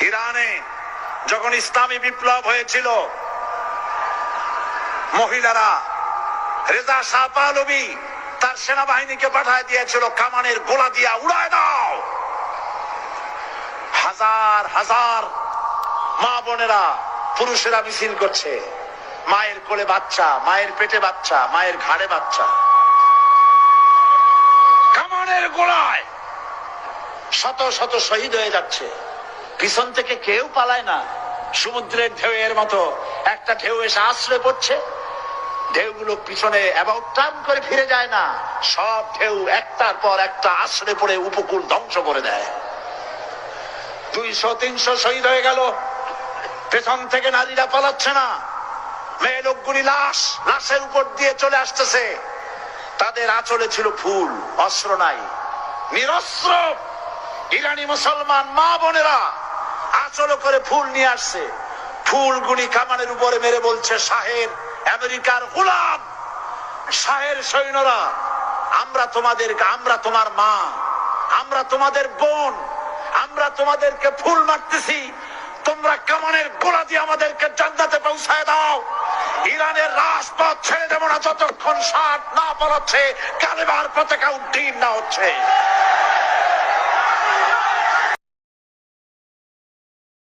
ইরানে যখন ইসলামী বিপ্লব হয়েছিল, মহিলারা রেজা শাহ পাহলভী তার সেনাবাহিনীকে পাঠায় দিয়েছিল কামানের গোলা দিয়া উড়ায় দাও। হাজার হাজার মা বোনেরা, পুরুষেরা মিছিল করছে, মায়ের কোলে বাচ্চা, মায়ের পেটে বাচ্চা, মায়ের ঘাড়ে বাচ্চা, কামানের গোলায় শত শত শহীদ হয়ে যাচ্ছে। পিছন থেকে কেউ পালায় না। সমুদ্রের ঢেউয়ের মতো একটা ঢেউ এসে আশ্রয় পড়ছে, ঢেউগুলো পিছনে অ্যাবাউট টার্ন করে ফিরে যায় না, সব ঢেউ একটার পর একটা আশ্রয় পড়ে উপকূল ধ্বংস করে দেয়। 200-300 শহীদ হয়ে গেল। পেছন থেকে নারীরা পালাচ্ছে না, মেয়ে লোকগুলি লাশের উপর দিয়ে চলে আসতেছে। তাদের আঁচলে ছিল ফুল, অস্ত্র নাই, নিরস্ত্র ইরানি মুসলমান মা বোনেরা আঁচলে করে ফুল নিয়ে আসছে। ফুলগুলি কামানের উপরে মেরে বলছে, শাহের আমেরিকার গোলাম, শাহের সৈন্যরা, আমরা তোমার মা, আমরা তোমাদের বোন, আমরা তোমাদেরকে ফুল মারতেছি, তোমরা কামানের গোলা দিয়ে আমাদেরকে জান্নাতে পৌঁছায় দাও। ইরানের রাজপথ ছেড়ে দেব না যতক্ষণ শাহ না পালাচ্ছে, কালেমার পতাকা উড্ডীন না হচ্ছে।